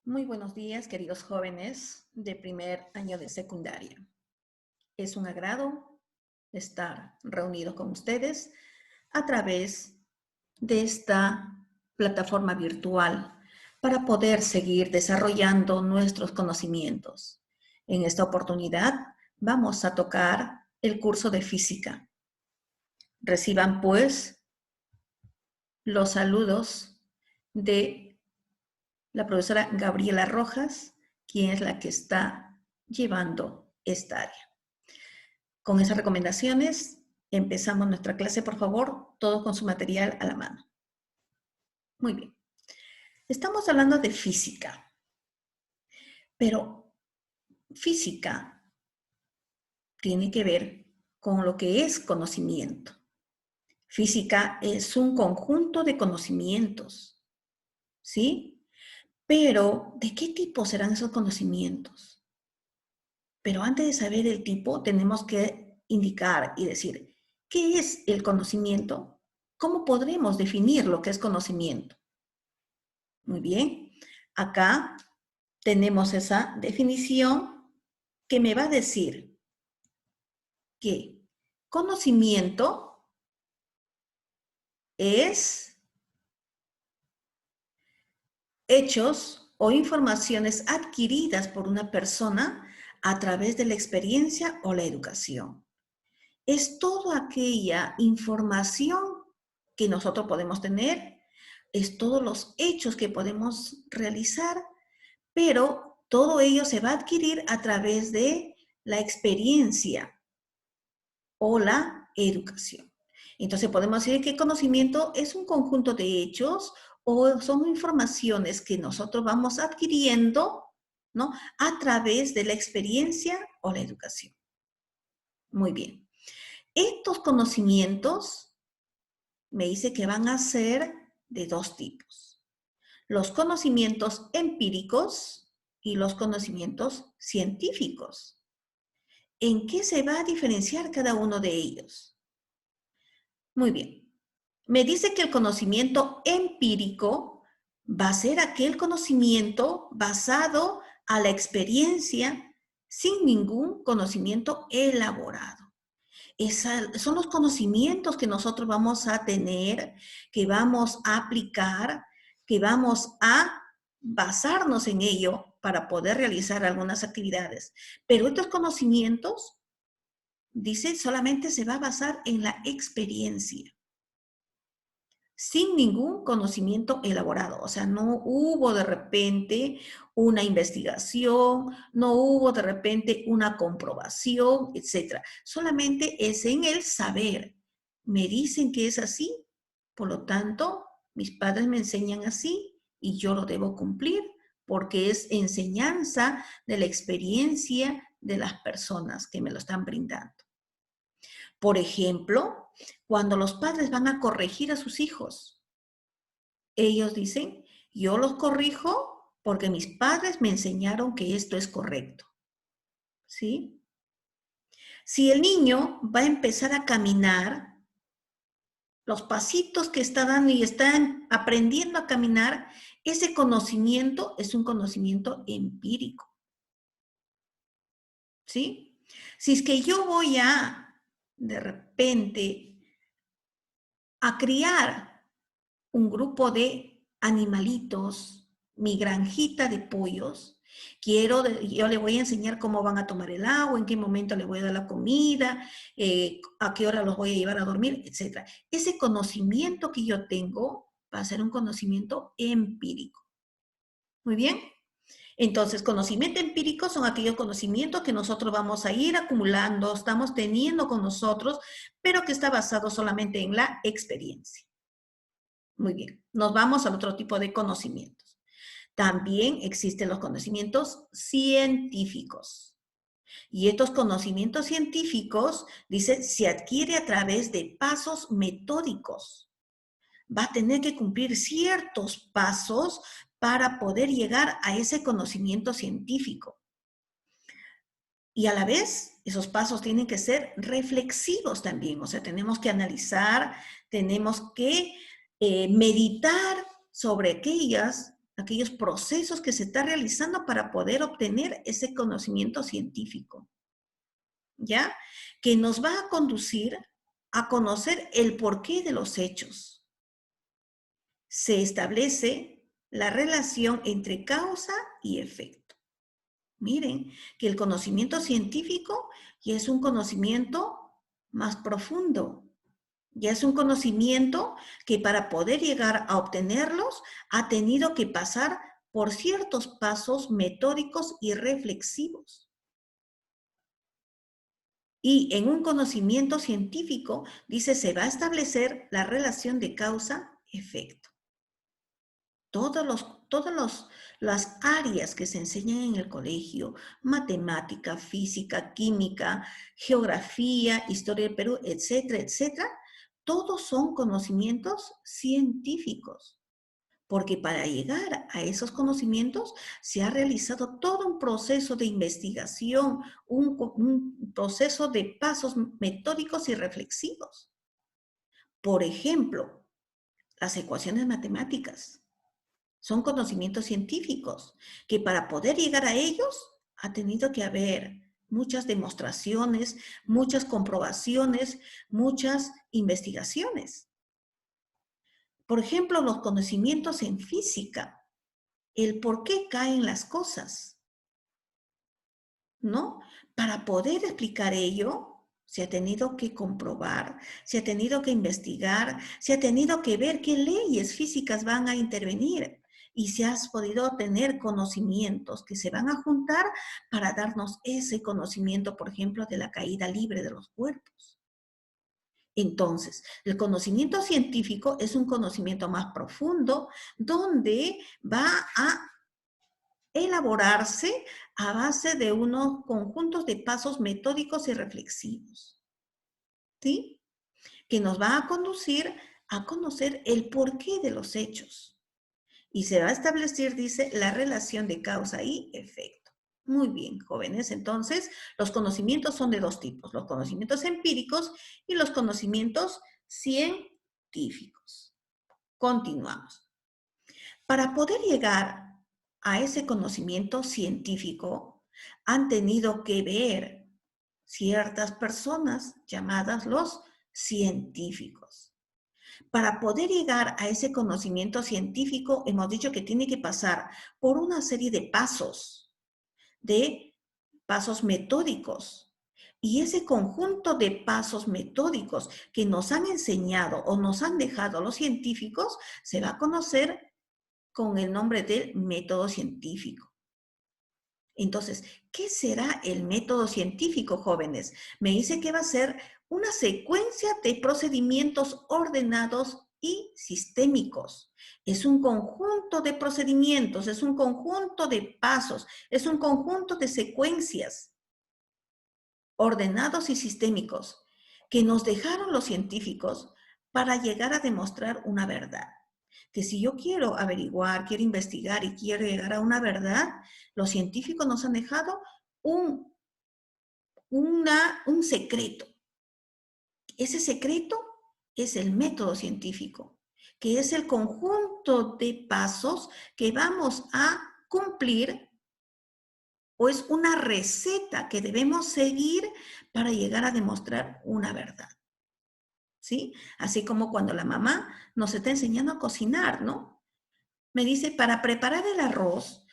Muy buenos días, queridos jóvenes de primer año de secundaria. Es un agrado estar reunidos con ustedes a través de esta plataforma virtual para poder seguir desarrollando nuestros conocimientos. En esta oportunidad vamos a tocar el curso de física. Reciban pues los saludos de la profesora Gabriela Rojas, quien es la que está llevando esta área. Con esas recomendaciones, empezamos nuestra clase, por favor, todos con su material a la mano. Muy bien. Estamos hablando de física, pero física tiene que ver con lo que es conocimiento. Física es un conjunto de conocimientos, ¿sí? Pero, ¿de qué tipo serán esos conocimientos? Pero antes de saber el tipo, tenemos que indicar y decir, ¿qué es el conocimiento? ¿Cómo podremos definir lo que es conocimiento? Muy bien, acá tenemos esa definición que me va a decir que conocimiento es hechos o informaciones adquiridas por una persona a través de la experiencia o la educación. Es toda aquella información que nosotros podemos tener, es todos los hechos que podemos realizar, pero todo ello se va a adquirir a través de la experiencia o la educación. Entonces podemos decir que conocimiento es un conjunto de hechos o son informaciones que nosotros vamos adquiriendo, ¿no?, a través de la experiencia o la educación. Muy bien. Estos conocimientos me dice que van a ser de dos tipos. Los conocimientos empíricos y los conocimientos científicos. ¿En qué se va a diferenciar cada uno de ellos? Muy bien. Me dice que el conocimiento empírico va a ser aquel conocimiento basado a la experiencia sin ningún conocimiento elaborado. Son los conocimientos que nosotros vamos a tener, que vamos a aplicar, que vamos a basarnos en ello para poder realizar algunas actividades. Pero estos conocimientos, dice, solamente se va a basar en la experiencia, sin ningún conocimiento elaborado. O sea, no hubo de repente una investigación, no hubo de repente una comprobación, etc. Solamente es en el saber. Me dicen que es así, por lo tanto, mis padres me enseñan así y yo lo debo cumplir porque es enseñanza de la experiencia de las personas que me lo están brindando. Por ejemplo, cuando los padres van a corregir a sus hijos, ellos dicen, yo los corrijo porque mis padres me enseñaron que esto es correcto. ¿Sí? Si el niño va a empezar a caminar, los pasitos que está dando y están aprendiendo a caminar, ese conocimiento es un conocimiento empírico. ¿Sí? Si es que yo voy de repente, a criar un grupo de animalitos, mi granjita de pollos, yo le voy a enseñar cómo van a tomar el agua, en qué momento le voy a dar la comida, a qué hora los voy a llevar a dormir, etc. Ese conocimiento que yo tengo va a ser un conocimiento empírico. Muy bien. Entonces, conocimiento empírico son aquellos conocimientos que nosotros vamos a ir acumulando, estamos teniendo con nosotros, pero que está basado solamente en la experiencia. Muy bien, nos vamos al otro tipo de conocimientos. También existen los conocimientos científicos. Y estos conocimientos científicos, dice, se adquiere a través de pasos metódicos. Va a tener que cumplir ciertos pasos para poder llegar a ese conocimiento científico. Y a la vez, esos pasos tienen que ser reflexivos también. O sea, tenemos que analizar, tenemos que meditar sobre aquellos procesos que se está realizando para poder obtener ese conocimiento científico, ¿ya? Que nos va a conducir a conocer el porqué de los hechos. Se establece la relación entre causa y efecto. Miren, que el conocimiento científico ya es un conocimiento más profundo. Ya es un conocimiento que para poder llegar a obtenerlos ha tenido que pasar por ciertos pasos metódicos y reflexivos. Y en un conocimiento científico, dice, se va a establecer la relación de causa-efecto. Las áreas que se enseñan en el colegio, matemática, física, química, geografía, historia del Perú, etcétera, etcétera, todos son conocimientos científicos, porque para llegar a esos conocimientos se ha realizado todo un proceso de investigación, un proceso de pasos metódicos y reflexivos. Por ejemplo, las ecuaciones matemáticas son conocimientos científicos que para poder llegar a ellos ha tenido que haber muchas demostraciones, muchas comprobaciones, muchas investigaciones. Por ejemplo, los conocimientos en física, el por qué caen las cosas, ¿no? Para poder explicar ello, se ha tenido que comprobar, se ha tenido que investigar, se ha tenido que ver qué leyes físicas van a intervenir y se has podido tener conocimientos que se van a juntar para darnos ese conocimiento, por ejemplo, de la caída libre de los cuerpos. Entonces, el conocimiento científico es un conocimiento más profundo donde va a elaborarse a base de unos conjuntos de pasos metódicos y reflexivos, ¿sí? Que nos va a conducir a conocer el porqué de los hechos. Y se va a establecer, dice, la relación de causa y efecto. Muy bien, jóvenes. Entonces, los conocimientos son de dos tipos, los conocimientos empíricos y los conocimientos científicos. Continuamos. Para poder llegar a ese conocimiento científico, han tenido que ver ciertas personas llamadas los científicos. Para poder llegar a ese conocimiento científico, hemos dicho que tiene que pasar por una serie de pasos metódicos. Y ese conjunto de pasos metódicos que nos han enseñado o nos han dejado los científicos, se va a conocer con el nombre del método científico. Entonces, ¿qué será el método científico, jóvenes? Me dice que va a ser una secuencia de procedimientos ordenados y sistémicos. Es un conjunto de procedimientos, es un conjunto de pasos, es un conjunto de secuencias ordenados y sistémicos que nos dejaron los científicos para llegar a demostrar una verdad. Que si yo quiero averiguar, quiero investigar y quiero llegar a una verdad, los científicos nos han dejado un secreto. Ese secreto es el método científico, que es el conjunto de pasos que vamos a cumplir o es una receta que debemos seguir para llegar a demostrar una verdad. ¿Sí? Así como cuando la mamá nos está enseñando a cocinar, ¿no? Me dice, para preparar el arroz,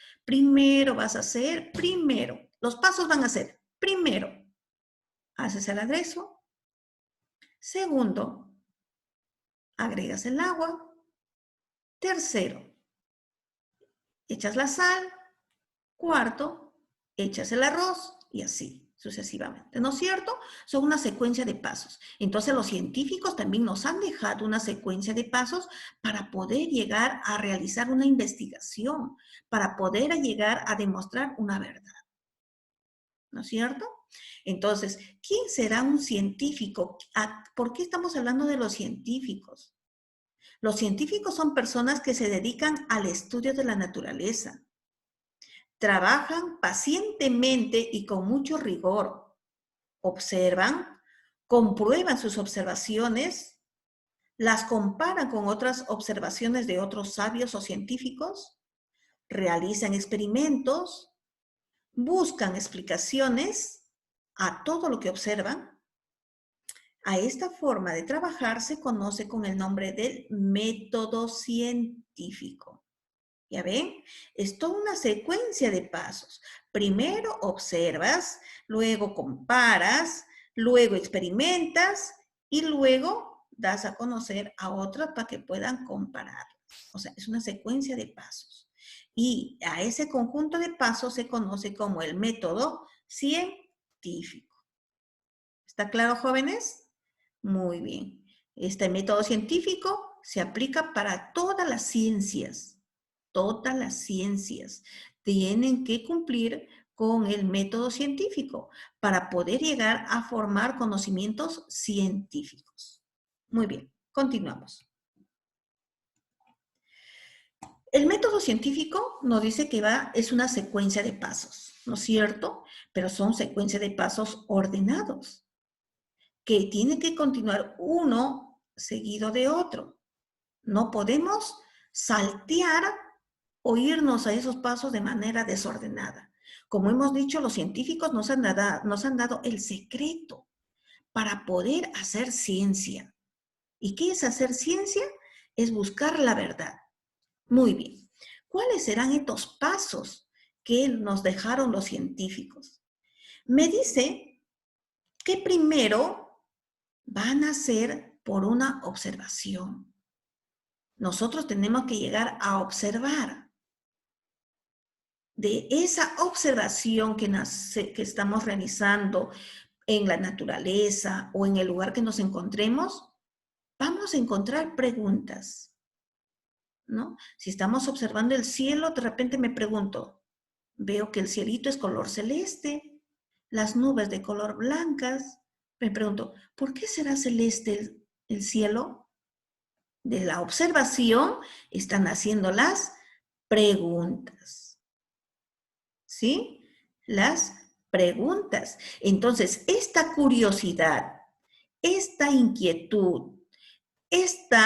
los pasos van a ser, primero, haces el aderezo. Segundo, agregas el agua. Tercero, echas la sal. Cuarto, echas el arroz y así sucesivamente, ¿no es cierto? Son una secuencia de pasos. Entonces los científicos también nos han dejado una secuencia de pasos para poder llegar a realizar una investigación, para poder llegar a demostrar una verdad, ¿no es cierto? Entonces, ¿quién será un científico? ¿Por qué estamos hablando de los científicos? Los científicos son personas que se dedican al estudio de la naturaleza. Trabajan pacientemente y con mucho rigor. Observan, comprueban sus observaciones, las comparan con otras observaciones de otros sabios o científicos, realizan experimentos, buscan explicaciones a todo lo que observan. A esta forma de trabajar se conoce con el nombre del método científico. ¿Ya ven? Es toda una secuencia de pasos. Primero observas, luego comparas, luego experimentas y luego das a conocer a otras para que puedan comparar. O sea, es una secuencia de pasos. Y a ese conjunto de pasos se conoce como el método científico. ¿Está claro, jóvenes? Muy bien. Este método científico se aplica para todas las ciencias. Todas las ciencias tienen que cumplir con el método científico para poder llegar a formar conocimientos científicos. Muy bien, continuamos. El método científico nos dice que es una secuencia de pasos, ¿no es cierto? Pero son secuencias de pasos ordenados, que tiene que continuar uno seguido de otro. No podemos saltear o irnos a esos pasos de manera desordenada. Como hemos dicho, los científicos nos han dado el secreto para poder hacer ciencia. ¿Y qué es hacer ciencia? Es buscar la verdad. Muy bien. ¿Cuáles serán estos pasos que nos dejaron los científicos? Me dice que primero van a ser por una observación. Nosotros tenemos que llegar a observar. De esa observación que estamos realizando en la naturaleza o en el lugar que nos encontremos, vamos a encontrar preguntas, ¿no? Si estamos observando el cielo, de repente me pregunto, veo que el cielito es color celeste, las nubes de color blancas. Me pregunto, ¿por qué será celeste el cielo? De la observación están haciendo las preguntas. ¿Sí? Las preguntas. Entonces, esta curiosidad, esta inquietud, este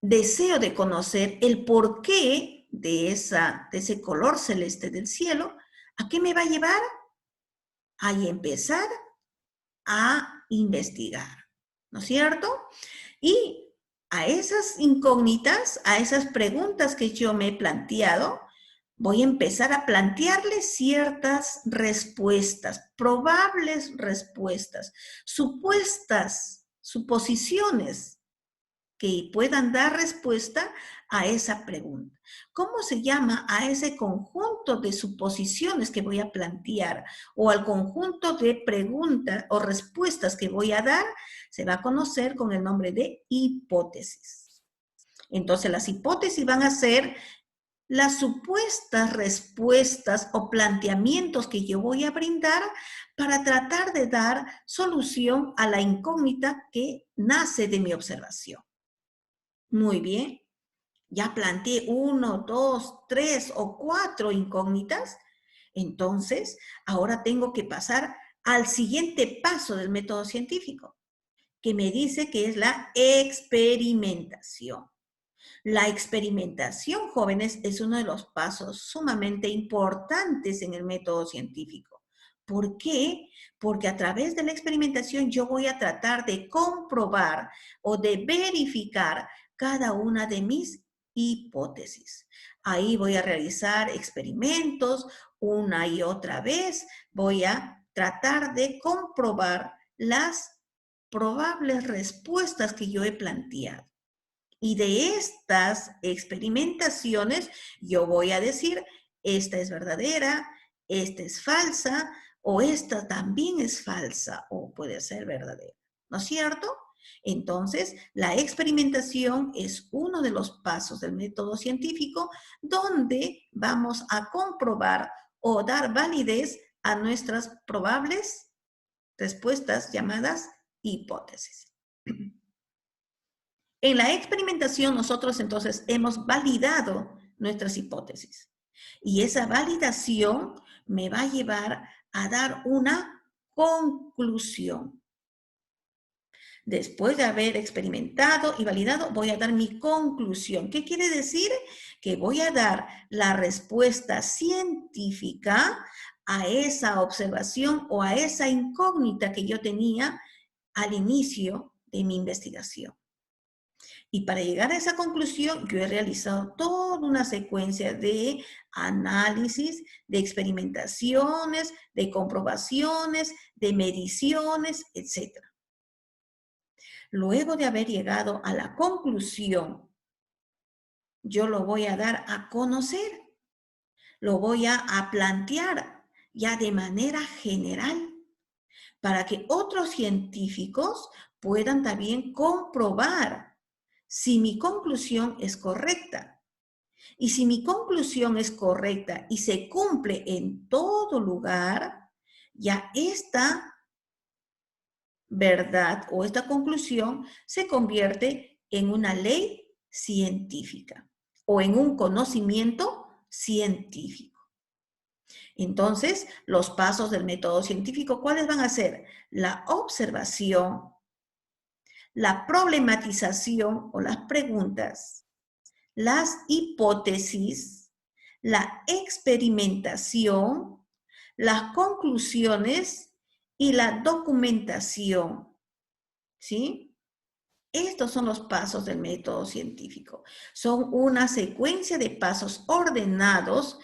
deseo de conocer el porqué de ese color celeste del cielo, ¿a qué me va a llevar? A empezar a investigar, ¿no es cierto? Y a esas incógnitas, a esas preguntas que yo me he planteado, voy a empezar a plantearle ciertas respuestas, probables respuestas, supuestas, suposiciones que puedan dar respuesta a esa pregunta. ¿Cómo se llama a ese conjunto de suposiciones que voy a plantear o al conjunto de preguntas o respuestas que voy a dar? Se va a conocer con el nombre de hipótesis. Entonces, las hipótesis van a ser las supuestas respuestas o planteamientos que yo voy a brindar para tratar de dar solución a la incógnita que nace de mi observación. Muy bien, ya planteé 1, 2, 3 o 4 incógnitas, entonces ahora tengo que pasar al siguiente paso del método científico, que me dice que es la experimentación. La experimentación, jóvenes, es uno de los pasos sumamente importantes en el método científico. ¿Por qué? Porque a través de la experimentación yo voy a tratar de comprobar o de verificar cada una de mis hipótesis. Ahí voy a realizar experimentos una y otra vez. Voy a tratar de comprobar las probables respuestas que yo he planteado. Y de estas experimentaciones yo voy a decir, esta es verdadera, esta es falsa, o esta también es falsa, o puede ser verdadera, ¿no es cierto? Entonces, la experimentación es uno de los pasos del método científico donde vamos a comprobar o dar validez a nuestras probables respuestas llamadas hipótesis. En la experimentación nosotros entonces hemos validado nuestras hipótesis y esa validación me va a llevar a dar una conclusión. Después de haber experimentado y validado, voy a dar mi conclusión. ¿Qué quiere decir? Que voy a dar la respuesta científica a esa observación o a esa incógnita que yo tenía al inicio de mi investigación. Y para llegar a esa conclusión, yo he realizado toda una secuencia de análisis, de experimentaciones, de comprobaciones, de mediciones, etc. Luego de haber llegado a la conclusión, yo lo voy a dar a conocer, lo voy a plantear ya de manera general para que otros científicos puedan también comprobar si mi conclusión es correcta. Y si mi conclusión es correcta y se cumple en todo lugar, ya esta verdad o esta conclusión se convierte en una ley científica o en un conocimiento científico. Entonces, los pasos del método científico, ¿cuáles van a ser? La observación, la problematización o las preguntas, las hipótesis, la experimentación, las conclusiones y la documentación. ¿Sí? Estos son los pasos del método científico. Son una secuencia de pasos ordenados,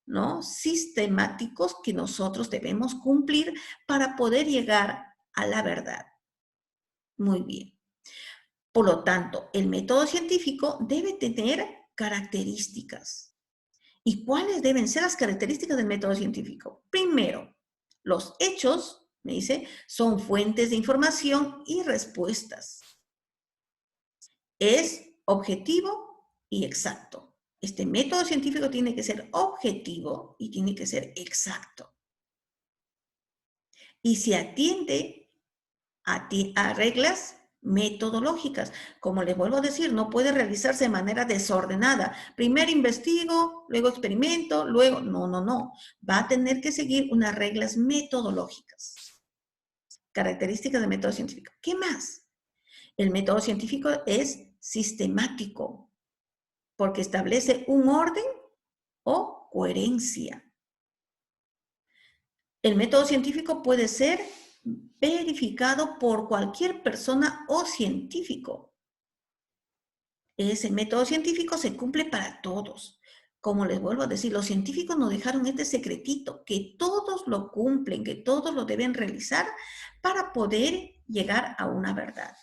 ¿no? Sistemáticos que nosotros debemos cumplir para poder llegar a la verdad. Muy bien. Por lo tanto, el método científico debe tener características. ¿Y cuáles deben ser las características del método científico? Primero, los hechos, me dice, son fuentes de información y respuestas. Es objetivo y exacto. Este método científico tiene que ser objetivo y tiene que ser exacto. Y se atiende a reglas metodológicas. Como les vuelvo a decir, no puede realizarse de manera desordenada. Primero investigo, luego experimento, luego... No. Va a tener que seguir unas reglas metodológicas. Características del método científico. ¿Qué más? El método científico es sistemático porque establece un orden o coherencia. El método científico puede ser verificado por cualquier persona o científico. Ese método científico se cumple para todos. Como les vuelvo a decir, los científicos nos dejaron este secretito, que todos lo cumplen, que todos lo deben realizar para poder llegar a una verdad.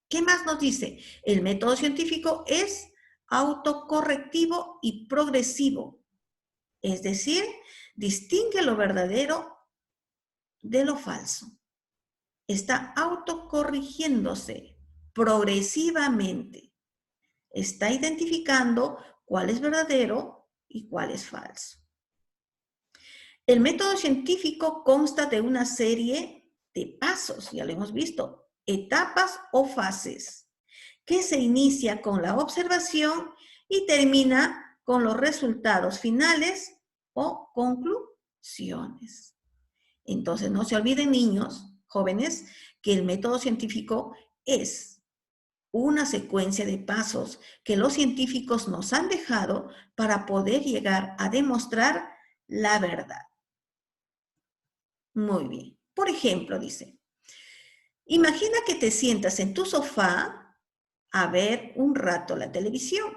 ¿Qué más nos dice? El método científico es autocorrectivo y progresivo. Es decir, distingue lo verdadero de lo falso. Está autocorrigiéndose progresivamente. Está identificando cuál es verdadero y cuál es falso. El método científico consta de una serie de pasos, ya lo hemos visto, etapas o fases, que se inicia con la observación y termina con los resultados finales o conclusiones. Entonces, no se olviden, niños, jóvenes, que el método científico es una secuencia de pasos que los científicos nos han dejado para poder llegar a demostrar la verdad. Muy bien. Por ejemplo, dice, imagina que te sientas en tu sofá a ver un rato la televisión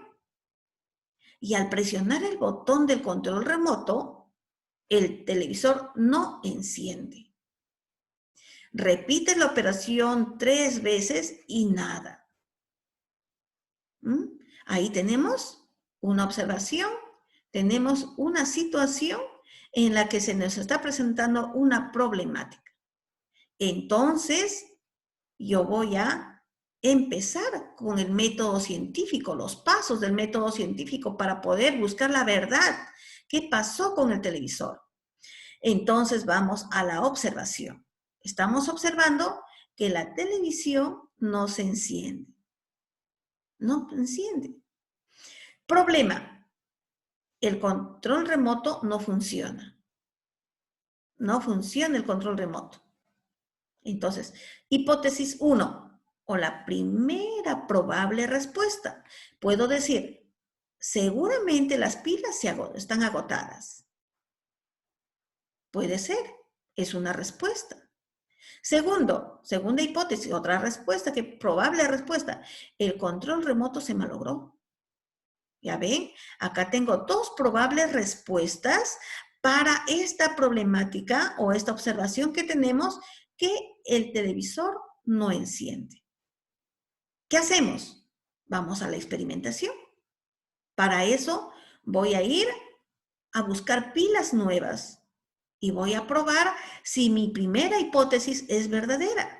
y al presionar el botón del control remoto, el televisor no enciende. Repites la operación 3 veces y nada. Ahí tenemos una observación, tenemos una situación en la que se nos está presentando una problemática. Entonces, yo voy a empezar con el método científico, los pasos del método científico para poder buscar la verdad. ¿Qué pasó con el televisor? Entonces vamos a la observación. Estamos observando que la televisión no se enciende. No enciende. Problema. El control remoto no funciona. No funciona el control remoto. Entonces, hipótesis 1 o la primera probable respuesta. Puedo decir, seguramente las pilas están agotadas. Puede ser, es una respuesta. Segunda hipótesis, otra respuesta, probable respuesta. El control remoto se malogró. Ya ven, acá tengo dos probables respuestas para esta problemática o esta observación que tenemos que el televisor no enciende. ¿Qué hacemos? Vamos a la experimentación. Para eso voy a ir a buscar pilas nuevas y voy a probar si mi primera hipótesis es verdadera.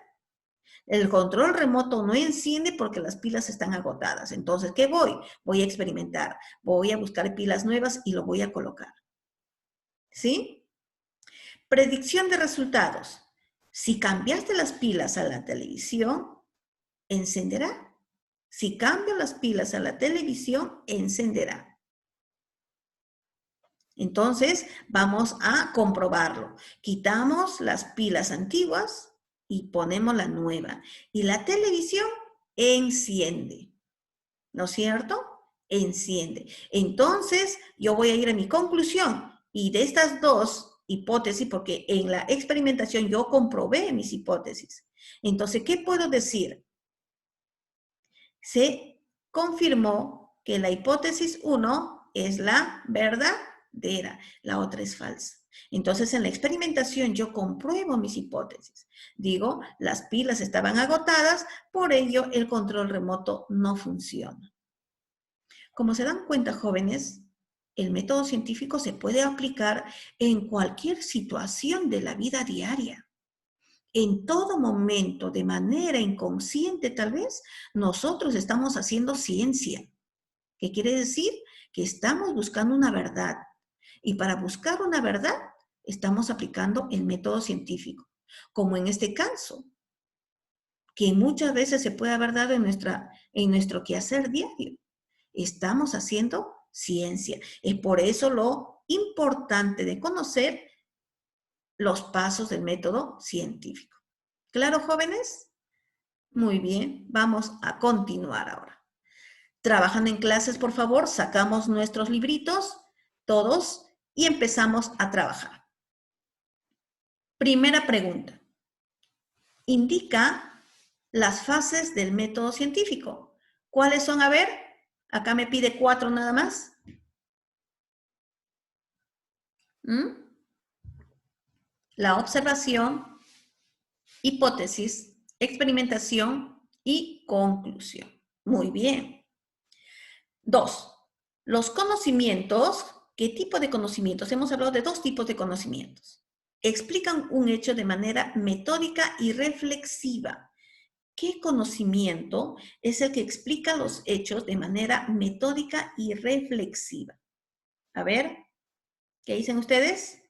El control remoto no enciende porque las pilas están agotadas. Entonces, ¿qué voy? Voy a experimentar. Voy a buscar pilas nuevas y lo voy a colocar. ¿Sí? Predicción de resultados. Si cambiaste las pilas a la televisión, encenderá. Si cambio las pilas a la televisión, encenderá. Entonces, vamos a comprobarlo. Quitamos las pilas antiguas y ponemos la nueva. Y la televisión enciende. ¿No es cierto? Enciende. Entonces, yo voy a ir a mi conclusión. Y de estas dos hipótesis, porque en la experimentación yo comprobé mis hipótesis. Entonces, ¿qué puedo decir? Se confirmó que la hipótesis 1 es la verdadera, la otra es falsa. Entonces, en la experimentación yo compruebo mis hipótesis. Digo, las pilas estaban agotadas, por ello el control remoto no funciona. Como se dan cuenta, jóvenes, el método científico se puede aplicar en cualquier situación de la vida diaria. En todo momento, de manera inconsciente tal vez, nosotros estamos haciendo ciencia. ¿Qué quiere decir? Que estamos buscando una verdad. Y para buscar una verdad, estamos aplicando el método científico. Como en este caso, que muchas veces se puede haber dado en nuestro quehacer diario. Estamos haciendo ciencia. Es por eso lo importante de conocer los pasos del método científico. ¿Claro, jóvenes? Muy bien, vamos a continuar ahora. Trabajando en clases, por favor, sacamos nuestros libritos, todos, y empezamos a trabajar. Primera pregunta. Indica las fases del método científico. ¿Cuáles son? A ver, acá me pide 4 nada más. La observación, hipótesis, experimentación y conclusión. Muy bien. 2. Los conocimientos. ¿Qué tipo de conocimientos? Hemos hablado de 2 tipos de conocimientos. Explican un hecho de manera metódica y reflexiva. ¿Qué conocimiento es el que explica los hechos de manera metódica y reflexiva? A ver, ¿qué dicen ustedes?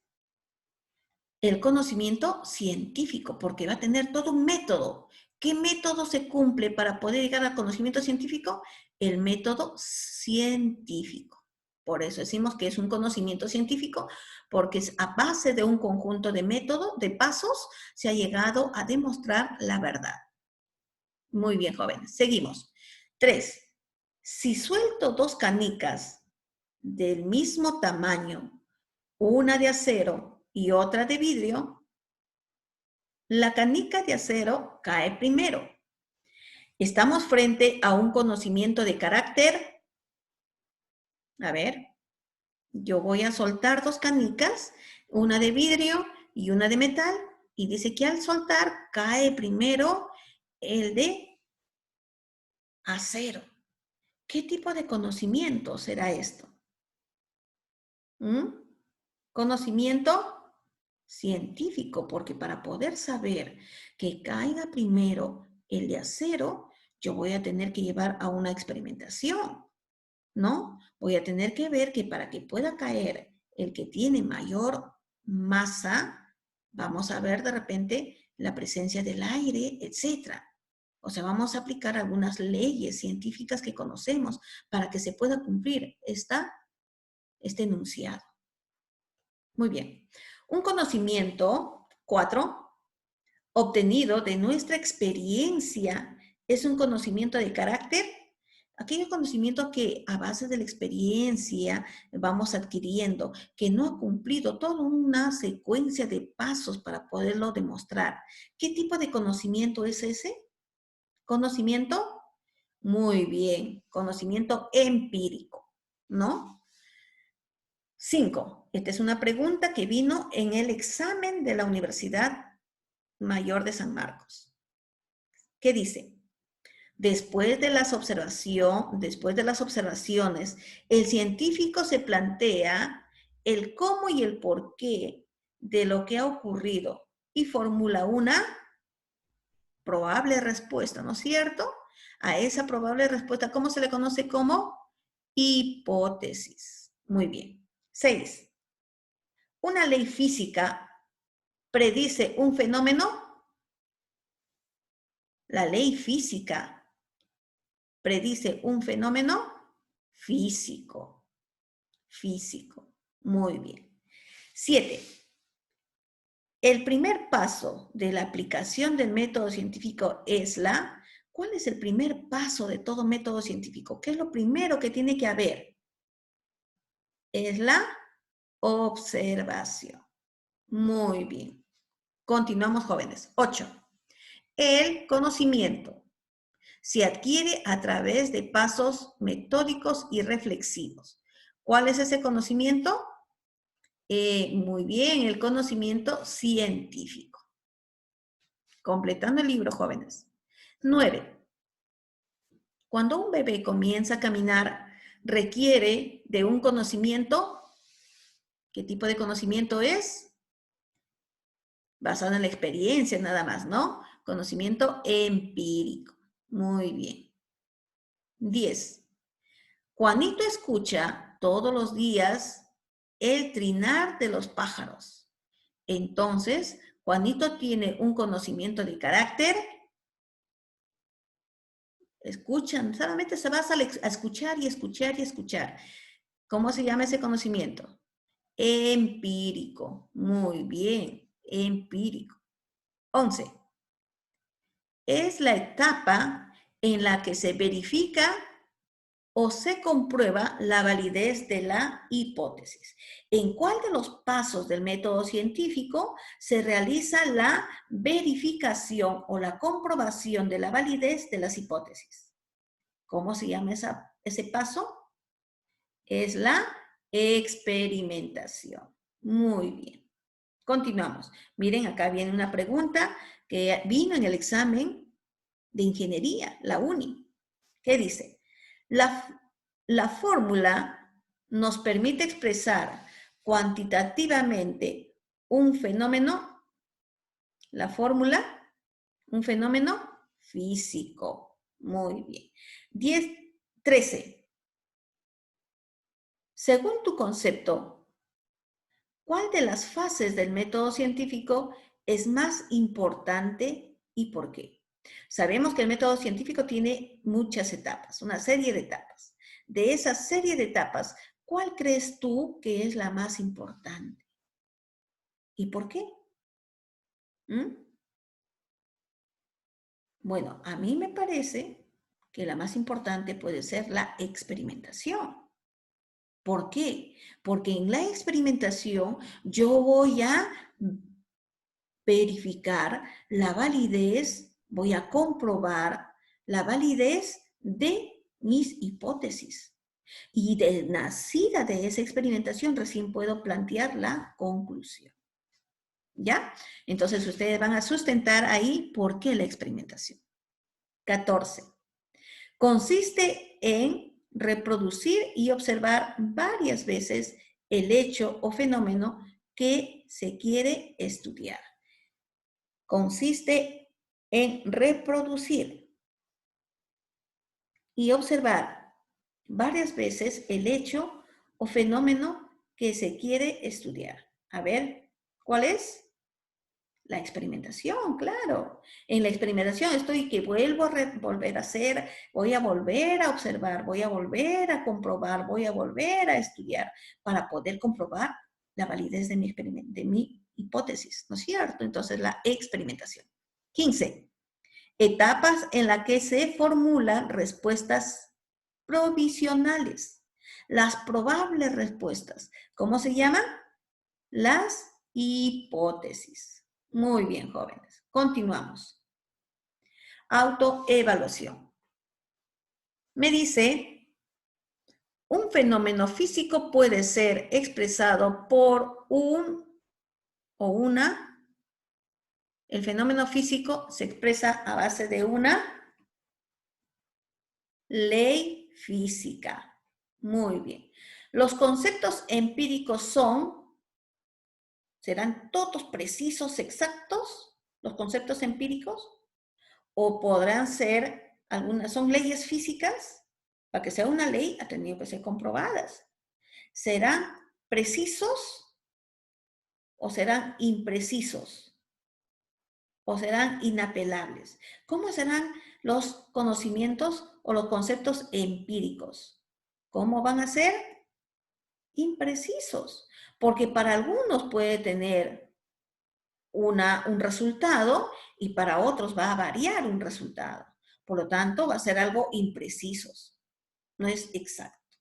El conocimiento científico, porque va a tener todo un método. ¿Qué método se cumple para poder llegar al conocimiento científico? El método científico. Por eso decimos que es un conocimiento científico, porque es a base de un conjunto de métodos, de pasos, se ha llegado a demostrar la verdad. Muy bien, jóvenes. Seguimos. 3. Si suelto 2 canicas del mismo tamaño, una de acero y otra de vidrio, la canica de acero cae primero. Estamos frente a un conocimiento de carácter. A ver, yo voy a soltar 2 canicas, una de vidrio y una de metal, y dice que al soltar cae primero el de acero. ¿Qué tipo de conocimiento será esto? Conocimiento científico, porque para poder saber que caiga primero el de acero, yo voy a tener que llevar a una experimentación, ¿no? Voy a tener que ver que para que pueda caer el que tiene mayor masa, vamos a ver de repente la presencia del aire, etc. O sea, vamos a aplicar algunas leyes científicas que conocemos para que se pueda cumplir este enunciado. Muy bien. Un conocimiento, 4, obtenido de nuestra experiencia es un conocimiento de carácter. Aquellos conocimientos que a base de la experiencia vamos adquiriendo, que no ha cumplido toda una secuencia de pasos para poderlo demostrar. ¿Qué tipo de conocimiento es ese? ¿Conocimiento? Muy bien, conocimiento empírico, ¿no? 5. Esta es una pregunta que vino en el examen de la Universidad Mayor de San Marcos. ¿Qué dice? Después de las observaciones, el científico se plantea el cómo y el por qué de lo que ha ocurrido y formula una probable respuesta, ¿no es cierto? A esa probable respuesta, ¿cómo se le conoce como? Hipótesis. Muy bien. 6. Una ley física predice un fenómeno. La ley física predice un fenómeno físico. Físico. Muy bien. 7. El primer paso de la aplicación del método científico es la... ¿Cuál es el primer paso de todo método científico? ¿Qué es lo primero que tiene que haber? Es la observación. Muy bien. Continuamos, jóvenes. 8. El conocimiento se adquiere a través de pasos metódicos y reflexivos. ¿Cuál es ese conocimiento? Muy bien, el conocimiento científico. Completando el libro, jóvenes. 9. Cuando un bebé comienza a caminar, requiere de un conocimiento. ¿Qué tipo de conocimiento es? Basado en la experiencia nada más, ¿no? Conocimiento empírico. Muy bien. 10. Juanito escucha todos los días el trinar de los pájaros. Entonces, Juanito tiene un conocimiento de carácter. Escuchan, solamente se basa a escuchar y escuchar y escuchar. ¿Cómo se llama ese conocimiento? Empírico. Muy bien, empírico. 11. Es la etapa en la que se verifica o se comprueba la validez de la hipótesis. ¿En cuál de los pasos del método científico se realiza la verificación o la comprobación de la validez de las hipótesis? ¿Cómo se llama ese paso? Es la experimentación. Muy bien. Continuamos. Miren, acá viene una pregunta que vino en el examen de ingeniería, la UNI. ¿Qué dice? La fórmula nos permite expresar cuantitativamente un fenómeno, la fórmula, un fenómeno físico. Muy bien. 13. Según tu concepto, ¿cuál de las fases del método científico es más importante y por qué? Sabemos que el método científico tiene muchas etapas, una serie de etapas. De esa serie de etapas, ¿cuál crees tú que es la más importante? ¿Y por qué? ¿Mm? Bueno, a mí me parece que la más importante puede ser la experimentación. ¿Por qué? Porque en la experimentación yo voy a verificar la validez, voy a comprobar la validez de mis hipótesis. Y nacida de esa experimentación recién puedo plantear la conclusión. ¿Ya? Entonces ustedes van a sustentar ahí por qué la experimentación. 14. Consiste en reproducir y observar varias veces el hecho o fenómeno que se quiere estudiar. Consiste en reproducir y observar varias veces el hecho o fenómeno que se quiere estudiar. A ver, ¿cuál es? La experimentación, claro. En la experimentación estoy que vuelvo a volver a hacer, voy a volver a observar, voy a volver a comprobar, voy a volver a estudiar para poder comprobar la validez de mi hipótesis, ¿no es cierto? Entonces, la experimentación. 15. Etapas en las que se formulan respuestas provisionales. Las probables respuestas. ¿Cómo se llaman? Las hipótesis. Muy bien, jóvenes. Continuamos. Autoevaluación. Me dice, un fenómeno físico puede ser expresado por un o una. El fenómeno físico se expresa a base de una ley física. Muy bien. Los conceptos empíricos ¿serán todos precisos, exactos, los conceptos empíricos? ¿O podrán ser son leyes físicas? Para que sea una ley, ha tenido que ser comprobadas. ¿Serán precisos o serán imprecisos? ¿O serán inapelables? ¿Cómo serán los conocimientos o los conceptos empíricos? ¿Cómo van a ser? Imprecisos. Porque para algunos puede tener un resultado y para otros va a variar un resultado. Por lo tanto, va a ser algo imprecisos. No es exacto.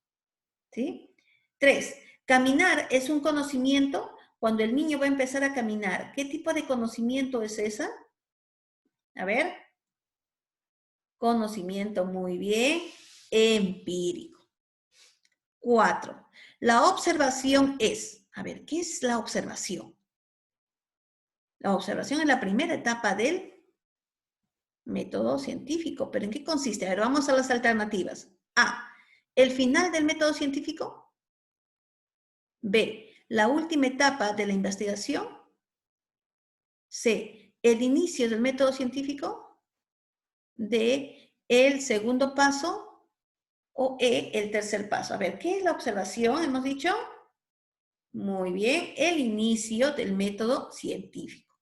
¿Sí? 3. Caminar es un conocimiento. Cuando el niño va a empezar a caminar, ¿qué tipo de conocimiento es esa? A ver. Conocimiento, muy bien. Empírico. 4. La observación es. A ver, ¿qué es la observación? La observación es la primera etapa del método científico. ¿Pero en qué consiste? A ver, vamos a las alternativas. A. El final del método científico. B. La última etapa de la investigación. C. El inicio del método científico. D. El segundo paso. O E. El tercer paso. A ver, ¿qué es la observación? Hemos dicho. Muy bien. El inicio del método científico.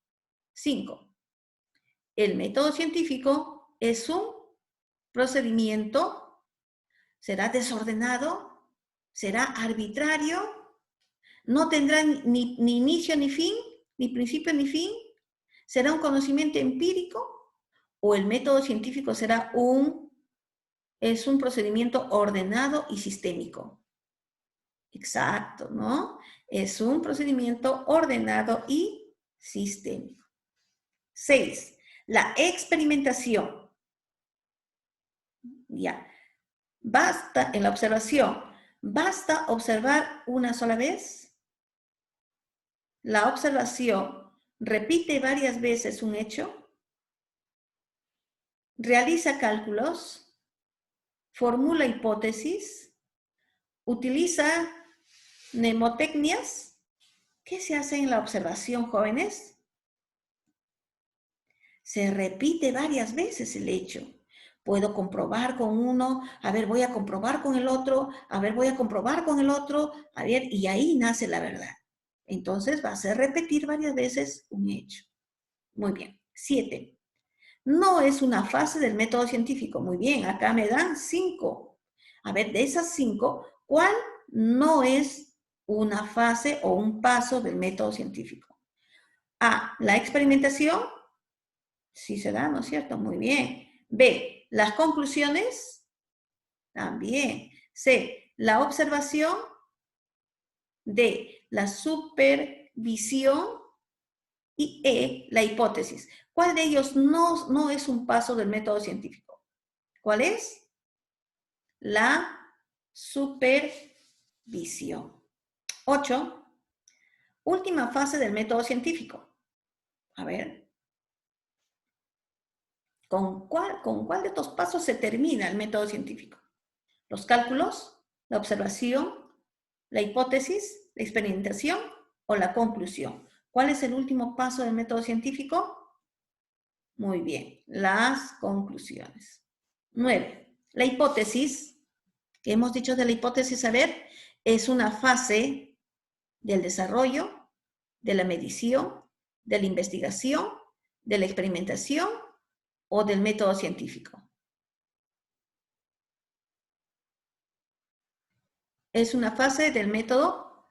5. El método científico es un procedimiento. ¿Será desordenado? ¿Será arbitrario? ¿No tendrá ni inicio ni fin? ¿Ni principio ni fin? ¿Será un conocimiento empírico? ¿O el método científico será un procedimiento ordenado y sistémico? Exacto, ¿no? Es un procedimiento ordenado y sistémico. 6. La experimentación. Ya. Basta, en la observación, ¿basta observar una sola vez? La observación repite varias veces un hecho, realiza cálculos, formula hipótesis, utiliza mnemotecnias. ¿Qué se hace en la observación, jóvenes? Se repite varias veces el hecho. Puedo comprobar con uno, a ver, voy a comprobar con el otro, a ver, voy a comprobar con el otro, a ver, y ahí nace la verdad. Entonces va a ser repetir varias veces un hecho. Muy bien. 7. No es una fase del método científico. Muy bien, acá me dan 5. A ver, de esas 5, ¿cuál no es una fase o un paso del método científico? A, la experimentación. Sí se da, ¿no es cierto? Muy bien. B, las conclusiones. También. C, la observación. D, la supervisión. Y E, la hipótesis. ¿Cuál de ellos no es un paso del método científico? ¿Cuál es? La supervisión. 8. Última fase del método científico. A ver. ¿Con cuál de estos pasos se termina el método científico? ¿Los cálculos, la observación, la hipótesis, la experimentación o la conclusión? ¿Cuál es el último paso del método científico? Muy bien, las conclusiones. 9. La hipótesis, que hemos dicho de la hipótesis, a ver, es una fase del desarrollo, de la medición, de la investigación, de la experimentación o del método científico. Es una fase del método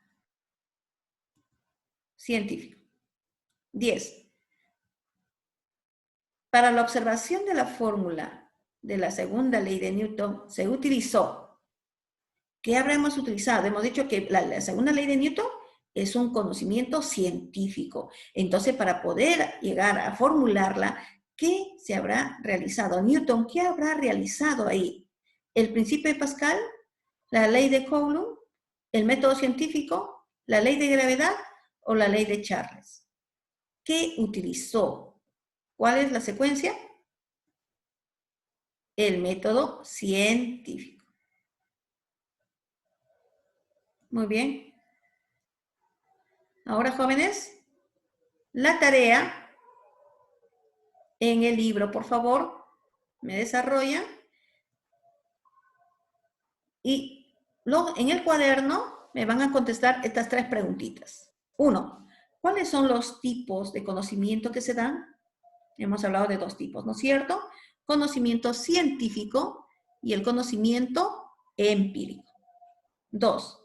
científico. 10. Para la observación de la fórmula de la segunda ley de Newton se utilizó, ¿qué habremos utilizado? Hemos dicho que la segunda ley de Newton es un conocimiento científico. Entonces, para poder llegar a formularla, ¿qué se habrá realizado? Newton, ¿qué habrá realizado ahí? ¿El principio de Pascal? ¿La ley de Coulomb? ¿El método científico? ¿La ley de gravedad? ¿O la ley de Charles? ¿Qué utilizó? ¿Cuál es la secuencia? El método científico. Muy bien. Ahora, jóvenes, la tarea en el libro, por favor, me desarrollan. Y luego en el cuaderno me van a contestar estas 3 preguntitas. 1. ¿Cuáles son los tipos de conocimiento que se dan? Hemos hablado de 2 tipos, ¿no es cierto? Conocimiento científico y el conocimiento empírico. 2.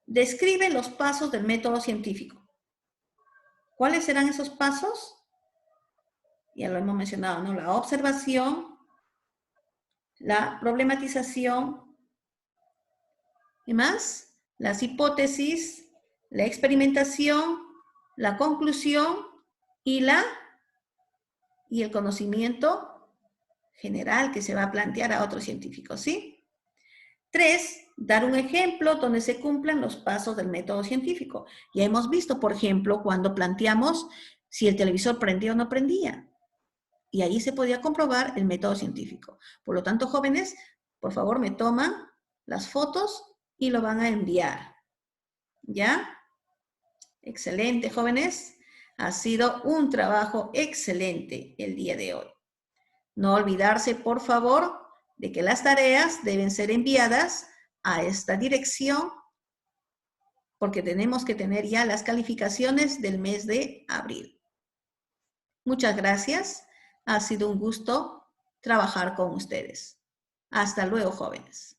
Describe los pasos del método científico. ¿Cuáles serán esos pasos? Ya lo hemos mencionado, ¿no? La observación, la problematización, ¿y más? Las hipótesis, la experimentación, la conclusión y el conocimiento general que se va a plantear a otros científicos, ¿sí? 3, dar un ejemplo donde se cumplan los pasos del método científico. Ya hemos visto, por ejemplo, cuando planteamos si el televisor prendía o no prendía. Y ahí se podía comprobar el método científico. Por lo tanto, jóvenes, por favor, me toman las fotos y lo van a enviar. ¿Ya? Excelente, jóvenes. Ha sido un trabajo excelente el día de hoy. No olvidarse, por favor, de que las tareas deben ser enviadas a esta dirección porque tenemos que tener ya las calificaciones del mes de abril. Muchas gracias. Ha sido un gusto trabajar con ustedes. Hasta luego, jóvenes.